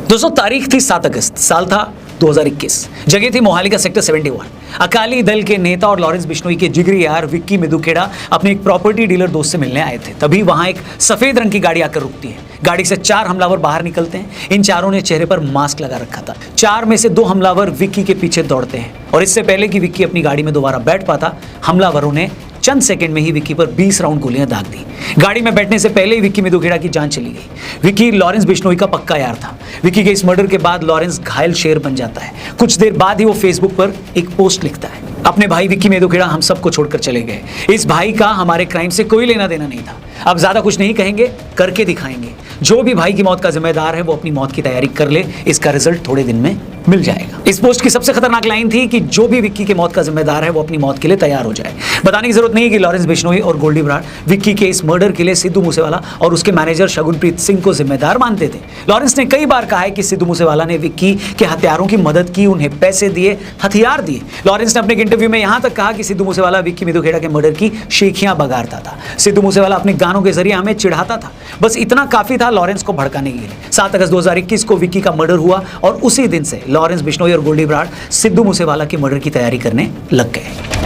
दोस्तों तारीख थी 7 अगस्त, साल था 2021, जगह थी मोहाली का सेक्टर 71। अकाली दल के नेता और लॉरेंस बिश्नोई के जिगरी यार विक्की मिदुखेड़ा अपने एक प्रॉपर्टी डीलर दोस्त से मिलने आए थे। तभी वहां एक सफेद रंग की गाड़ी आकर रुकती है। गाड़ी से 4 हमलावर बाहर निकलते हैं। इन चारों ने चेहरे पर मास्क लगा रखा था। 4 में से 2 हमलावर विक्की के पीछे दौड़ते हैं और इससे पहले कि विक्की अपनी गाड़ी में दोबारा बैठ पाता, हमलावरों ने चंद सेकंड में ही विक्की पर 20 राउंड गोलियां दाग दी। गाड़ी में बैठने से पहले ही विक्की मिदुखेड़ा की जान चली गई। विक्की लॉरेंस बिश्नोई का पक्का यार था। विक्की के इस मर्डर के बाद लॉरेंस घायल शेर बन जाता है। कुछ देर बाद ही वो फेसबुक पर एक पोस्ट लिखता है, अपने भाई विक्की मिदुखेड़ा हम सबको छोड़कर चले गए। इस भाई का हमारे क्राइम से कोई लेना देना नहीं था। अब ज्यादा कुछ नहीं कहेंगे, करके दिखाएंगे। जो भी भाई की मौत का जिम्मेदार है वो अपनी मौत की तैयारी कर ले, इसका रिजल्ट थोड़े दिन में मिल जाएगा। इस पोस्ट की सबसे खतरनाक लाइन थी कि जो भी विक्की की मौत का जिम्मेदार है वो अपनी मौत के लिए तैयार हो जाए। बताने की जरूरत नहीं है कि लॉरेंस बिश्नोई और गोल्डी बराड़ विक्की के इस मर्डर के लिए सिद्धू मूसेवाला और उसके मैनेजर शगुनप्रीत सिंह को जिम्मेदार मानते थे। लॉरेंस ने कई बार कहा है कि सिद्धू मूसेवाला ने विक्की के हत्यारों की मदद की, उन्हें पैसे दिए, हथियार दिए। लॉरेंस ने अपने इंटरव्यू में यहां तक कहा कि सिद्धू मूसेवाला विक्की मिदुखेड़ा के मर्डर की शेखियां बगाड़ता था। सिद्धू मूसेवाला अपने गानों के जरिए हमें चिढ़ाता था। बस इतना काफी था लॉरेंस को भड़काने के लिए। 7 अगस्त 2021 को विक्की का मर्डर हुआ और उसी दिन से लॉरेंस बिश्नोई और गोल्डी बराड़ सिद्धू मूसेवाला के मर्डर की तैयारी करने लग गए।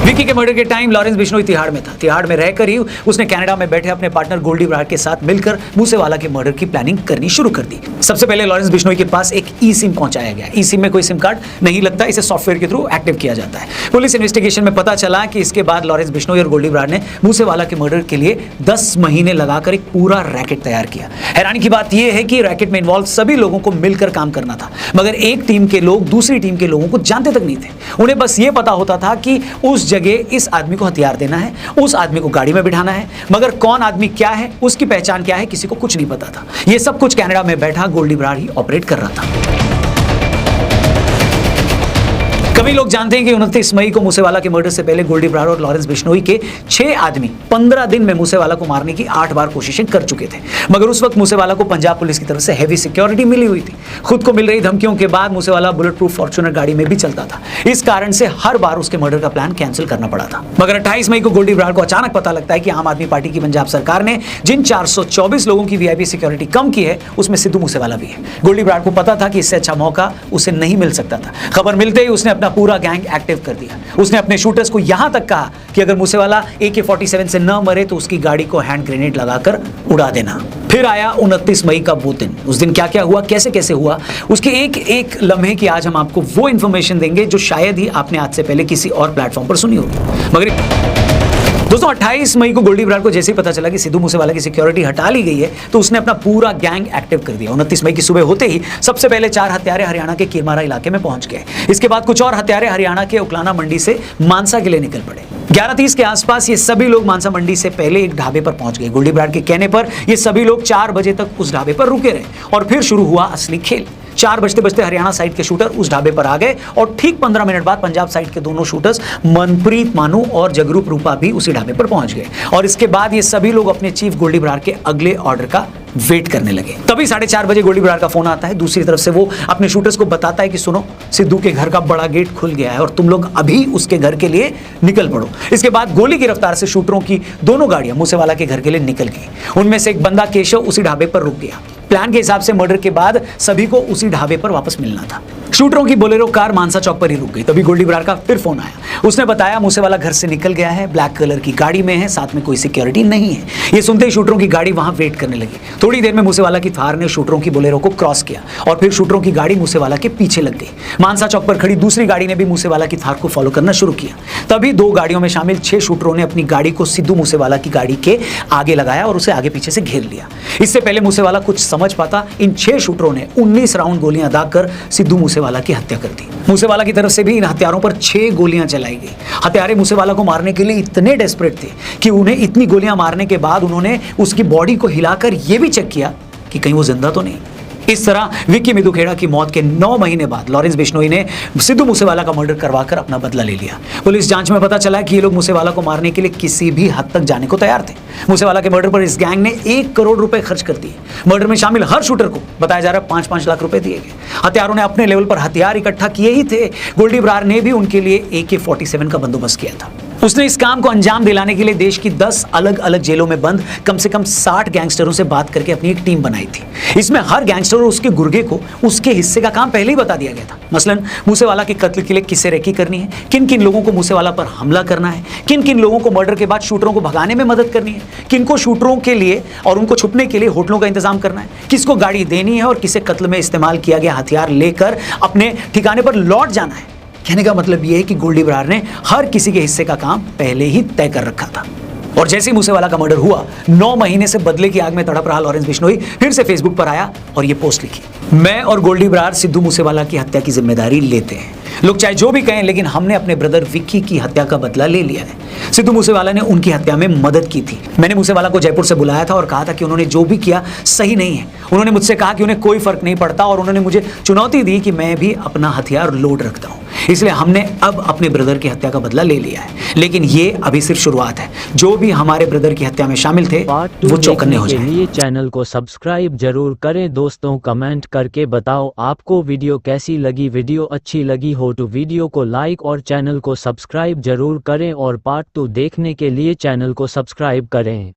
विक्की के मर्डर के टाइम लॉरेंस बिश्नोई तिहाड़ में था। तिहाड़ में रहकर ही उसने कनाडा में बैठे अपने पार्टनर गोल्डी बराड़ के साथ मिलकर मूसेवाला के मर्डर की प्लानिंग करनी शुरू कर दी। सबसे पहले लॉरेंस बिश्नोई के पास एक ई सिम पहुंचाया गया। ई सिम में कोई सिम कार्ड नहीं लगता, इसे सॉफ्टवेयर के थ्रू एक्टिव किया जाता है। पुलिस इन्वेस्टिगेशन में पता चला कि इसके बाद लॉरेंस बिश्नोई और गोल्डी बराड़ ने मूसेवाला के मर्डर के लिए 10 महीने लगाकर एक पूरा रैकेट तैयार किया। हैरानी की बात यह है कि रैकेट में इन्वॉल्व सभी लोगों को मिलकर काम करना था, मगर एक टीम के लोग दूसरी टीम के लोगों को जानते तक नहीं थे। उन्हें बस ये पता होता था कि उस जगह इस आदमी को हथियार देना है, उस आदमी को गाड़ी में बिठाना है, मगर कौन आदमी क्या है, उसकी पहचान क्या है, किसी को कुछ नहीं पता था। यह सब कुछ कनाडा में बैठा गोल्डी बराड़ ही ऑपरेट कर रहा था। कभी लोग जानते हैं कि 29 मई को मूसेवाला के मर्डर से पहले गोल्डी बराड़ और लॉरेंस बिश्नोई के 6 आदमी 15 दिन में मूसेवाला को मारने की 8 बार कोशिशें कर चुके थे, मगर उस वक्त मूसेवाला को पंजाब पुलिस की तरफ से हैवी सिक्योरिटी मिली हुई थी। खुद को मिल रही धमकियों के बाद मूसेवाला बुलेट प्रूफ फॉर्च्यूनर गाड़ी में भी चलता था। इस कारण से हर बार उसके मर्डर का प्लान कैंसिल करना पड़ा था। मगर 28 मई को गोल्डी बराड़ को अचानक पता लगता है कि आम आदमी पार्टी की पंजाब सरकार ने जिन 424 लोगों की वीआईपी सिक्योरिटी कम की है, उसमें सिद्धू मूसेवाला भी है। गोल्डी बराड़ को पता था कि इससे अच्छा मौका उसे नहीं मिल सकता था। खबर मिलते ही उसने अपना पूरा गैंग एक्टिव कर दिया। उसने अपने शूटर्स को यहां तक कहा कि अगर मूसेवाला AK-47 से न मरे तो उसकी गाड़ी को हैंड ग्रेनेड लगाकर उड़ा देना। फिर आया 29 मई का वो दिन। उस दिन क्या क्या हुआ, कैसे कैसे हुआ, उसके एक एक लम्हे की आज हम आपको वो इंफॉर्मेशन देंगे जो शायद ही आपने आज से पहले किसी और प्लेटफॉर्म पर सुनी होगी। मगर दोस्तों 28 मई को गोल्डी बराड़ को जैसे ही पता चला कि सिद्धू मूसेवाला की सिक्योरिटी हटा ली गई है, तो उसने अपना पूरा गैंग एक्टिव कर दिया। 29 मई की सुबह होते ही सबसे पहले 4 हत्यारे हरियाणा के किरमारा इलाके में पहुंच गए। इसके बाद कुछ और हत्यारे हरियाणा के उकलाना मंडी से मानसा के लिए निकल पड़े। 11:30 के आसपास ये सभी लोग मानसा मंडी से पहले एक ढाबे पर पहुंच गए। गोल्डी बराड़ के कहने पर ये सभी लोग 4 बजे तक उस ढाबे पर रुके रहे और फिर शुरू हुआ असली खेल। 4 बजते बजते हरियाणा साइड के शूटर उस ढाबे पर आ गए और ठीक 15 मिनट बाद पंजाब साइड के दोनों शूटर्स मनप्रीत मानू और जगरूप रूपा भी उसी ढाबे पर पहुंच गए और इसके बाद ये सभी लोग अपने चीफ गोल्डी बराड़ के अगले ऑर्डर का वेट करने लगे। तभी 4:30 बजे गोल्डी बराड़ का फोन आता है। दूसरी तरफ से वो अपने शूटर्स को बताता है कि सुनो, सिद्धू के घर का बड़ा गेट खुल गया है और तुम लोग अभी उसके घर के लिए निकल पड़ो। इसके बाद गोली की रफ्तार से शूटरों की दोनों गाड़ियां मूसेवाला के घर के लिए निकल गई। उनमें से एक बंदा केशव उसी ढाबे पर रुक गया। प्लान के हिसाब से मर्डर के बाद सभी को उसी ढाबे पर वापस मिलना था। शूटरों की बोलेरो कार मानसा चौक पर ही रुक गई। तभी गोल्डी बराड़ का फिर फोन आया। उसने बताया मूसेवाला घर से निकल गया है, ब्लैक कलर की गाड़ी में है, साथ में कोई सिक्योरिटी नहीं है। ये सुनते ही शूटरों की गाड़ी वहां वेट करने लगी। थोड़ी देर में मूसेवाला की थार ने शूटरों की बोलेरो को क्रॉस किया और फिर शूटरों की गाड़ी मूसेवाला के पीछे लग गई। मानसा चौक पर खड़ी दूसरी गाड़ी ने भी मूसेवाला की थार को फॉलो करना शुरू किया। तभी 2 गाड़ियों में शामिल 6 शूटरों ने अपनी गाड़ी को सिद्धू मूसेवाला की गाड़ी के आगे लगाया और उसे आगे पीछे से घेर लिया। इससे पहले मूसेवाला कुछ समझ पाता, इन 6 शूटरों ने 19 राउंड गोलियां दागकर सिद्धू मूसेवाला की हत्या कर दी। मूसेवाला की तरफ से भी इन हत्यारों पर 6 गोलियां चलाई गई। हत्यारे मूसेवाला को मारने के लिए इतने डेस्परेट थे कि उन्हें इतनी गोलियां मारने के बाद उन्होंने उसकी बॉडी को हिलाकर यह भी चेक किया कि कहीं वो जिंदा तो नहीं। इस तरह विक्की मिदुखेड़ा की मौत के 9 महीने बाद लॉरेंस बिश्नोई ने सिद्धू मूसेवाला का मर्डर करवाकर अपना बदला ले लिया। पुलिस जांच में पता चला कि ये लोग मूसेवाला को मारने के लिए किसी भी हद तक जाने को तैयार थे। मूसेवाला के मर्डर पर इस गैंग ने 1 करोड़ रुपए खर्च कर दिए। मर्डर में शामिल हर शूटर को बताया जा रहा है 5-5 लाख रुपए दिए गए। हत्यारों ने अपने लेवल पर हथियार इकट्ठा किए ही थे। गोल्डी बराड़ ने भी उनके लिए AK-47 का बंदोबस्त किया था। उसने इस काम को अंजाम दिलाने के लिए देश की 10 अलग अलग जेलों में बंद कम से कम 60 गैंगस्टरों से बात करके अपनी एक टीम बनाई थी। इसमें हर गैंगस्टर और उसके गुर्गे को उसके हिस्से का काम पहले ही बता दिया गया था। मसलन मूसेवाला के कत्ल के लिए किसे रेकी करनी है, किन किन लोगों को मूसेवाला पर हमला करना है, किन किन लोगों को मर्डर के बाद शूटरों को भगाने में मदद करनी है, किनको शूटरों के लिए और उनको छुपने के लिए होटलों का इंतजाम करना है, किसको गाड़ी देनी है और किसे कत्ल में इस्तेमाल किया गया हथियार लेकर अपने ठिकाने पर लौट जाना है। कहने का मतलब यह है कि गोल्डी बरार ने हर किसी के हिस्से का काम पहले ही तय कर रखा था। और जैसे ही मूसेवाला का मर्डर हुआ, 9 महीने से बदले की आग में तड़प रहा लॉरेंस बिश्नोई फिर से फेसबुक पर आया और ये पोस्ट लिखी, मैं और गोल्डी बरार सिद्धू मूसेवाला की हत्या की जिम्मेदारी लेते हैं। लोग चाहे जो भी कहें, लेकिन हमने अपने ब्रदर विक्की की हत्या का बदला ले लिया है। सिद्धू मूसेवाला ने उनकी हत्या में मदद की थी। मैंने मूसेवाला को जयपुर से बुलाया था और कहा था कि उन्होंने जो भी किया सही नहीं है। उन्होंने मुझसे कहा कि उन्हें कोई फर्क नहीं पड़ता और उन्होंने मुझे चुनौती दी कि मैं भी अपना हथियार लोड रखता हूं। इसलिए हमने अब अपने ब्रदर की हत्या का बदला ले लिया है, लेकिन ये अभी सिर्फ शुरुआत है। जो भी हमारे ब्रदर की हत्या में शामिल थे वो चौकन्ने हो जाएं। लिए चैनल को सब्सक्राइब जरूर करें दोस्तों। कमेंट करके बताओ आपको वीडियो कैसी लगी। वीडियो अच्छी लगी हो तो वीडियो को लाइक और चैनल को सब्सक्राइब जरूर करें और पार्ट 2 देखने के लिए चैनल को सब्सक्राइब करें।